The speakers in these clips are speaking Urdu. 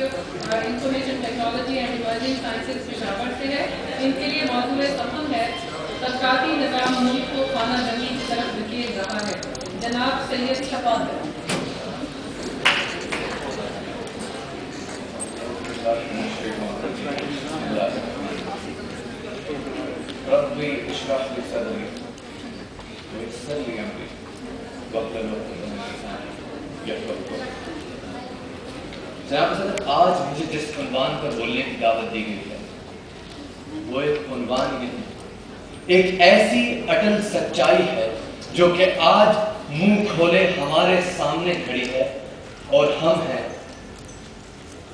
University of information technology and emerging sciences Peshawar سے ہے. ان کے لیے موضوع سخن ہے طبقاتی نظام ملک کو خانہ جنگی کی طرف دھکیل رہا ہے. جناب سید شفاعت. ربي اشرح لي صدري ويسر لي امري واحلل عقدة من لساني يفقهوا قولي. جناب صدر، آج مجھے جس عنوان پر بولنے کی دعوت دی گئی ہے وہ ایک عنوان نہیں، ایک ایسی اٹل سچائی ہے جو کہ آج منہ کھولے ہمارے سامنے کھڑی ہے اور ہم ہیں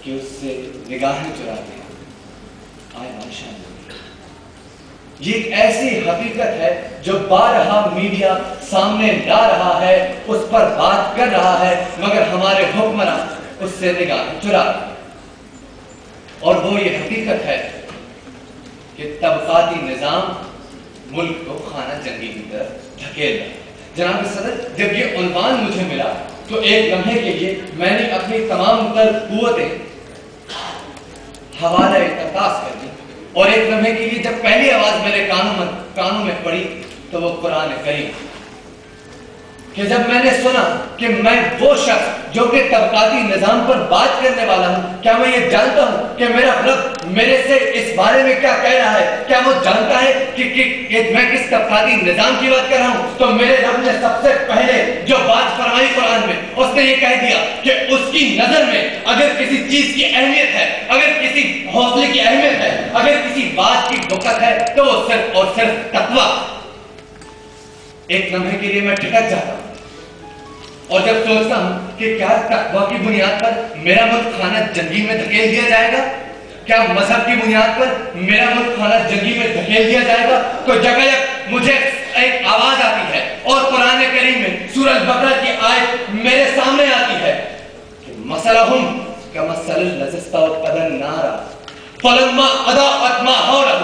کہ اس سے نگاہیں چراتے ہیں. آئے ماشاء اللہ، یہ ایک ایسی حقیقت ہے جو بارہا میڈیا سامنے لا رہا ہے، اس پر بات کر رہا ہے، مگر ہمارے حکمران اس سے نگاہیں چرا رہے ہیں. اور وہ یہ حقیقت ہے کہ طبقاتی نظام ملک کو خانہ جنگی کی طرف دھکیل رہا ہے. جناب صدر، جب یہ عنوان مجھے ملا تو ایک لمحے کے لیے میں نے اپنی تمام تر قوتیں حوالہ اقتباس کر دی، اور ایک لمحے کے لیے جب پہلی آواز میرے کانوں میں پڑی تو وہ قرآن کریم، کہ جب میں نے سنا کہ میں وہ شخص جو کہ طبقاتی نظام پر بات کرنے والا ہوں، کیا میں یہ جانتا ہوں کہ میرا رب میرے سے اس بارے میں کیا کہہ رہا ہے؟ کیا وہ جانتا ہے کہ میں کس طبقاتی نظام کی بات کر رہا ہوں؟ تو میرے رب نے سب سے پہلے جو بات فرمائی قرآن میں، اس نے یہ کہہ دیا کہ اس کی نظر میں اگر کسی چیز کی اہمیت ہے، اگر کسی حوصلے کی اہمیت ہے، اگر کسی بات کی وقت ہے تو وہ صرف اور صرف تقویٰ. ایک لمحے کے لیے میں ٹھٹک جاتا ہوں اور جب سوچتا ہوں کہ کیا تقویٰ کی بنیاد پر میرا ملک خانہ جنگی میں دھکیل دیا جائے گا، کیا مذہب کی بنیاد پر میرا ملک خانہ جنگی میں دھکیل دیا جائے گا، تو جگہ مجھے ایک آواز آتی ہے اور قرآن کریم میں سورہ البقرہ کی آیت میرے سامنے آتی ہے کہ مثلہم کمثل الذی استوقد النار فلما اضاءت ما حولہ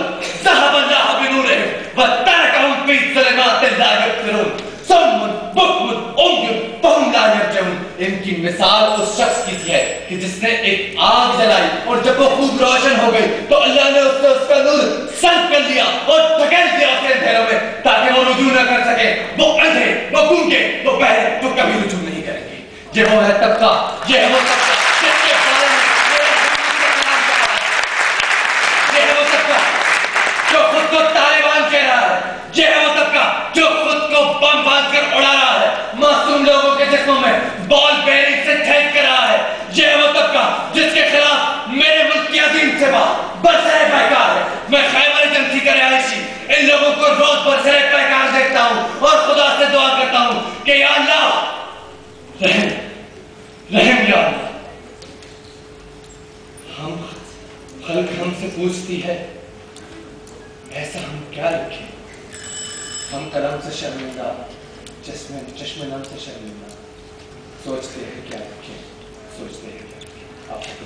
ذهب اللہ بنورہم وترکہم فی ظلمات لا یبصرون صم بکم عمی فہم لا یرجعون. ان کی مثال اس شخص کی ہے کہ جس نے ایک آگ جلائی اور جب وہ خوب روشن ہو گئی تو اللہ نے اس سے اس کا نور سلب کر دیا اور دھکیل دیا اس کے اندھیروں میں تاکہ وہ رجوع نہ کر سکے. وہ اندھے، وہ گونگے، وہ بہرے، جو کبھی رجوع نہیں کریں گے. یہ وہ ہے طبقہ، یہ ہے وہ طبقہ جس کے بارے میں یہ ہے وہ طبقہ جو خود کو طالبان کہہ رہا ہے، یہ ہے وہ طبقہ جو خود کو بم باندھ کر اڑا رہا ہے، معصوم لوگوں کے جسموں میں بال بیرنگ سے پھینک کر رہا ہے. یہ ہے وہ طبقہ جس کے خلاف میرے ملک کی عظیم سبا برسر پیکار ہے. میں خیبر ایجنسی کا رہائشی ان لوگوں کو روز برسر پیکار دیکھتا ہوں اور خدا سے دعا کرتا ہوں کہ یا اللہ رحم یا اللہ. خلق ہم سے پوچھتی ہے ایسا ہم کیا رکھیں، ہم قلم سے شرمندہ، چشم نم سے شرمندہ، سوچتے ہیں کیا رکھیں، سوچتے ہیں کیا رکھیں. آپ کو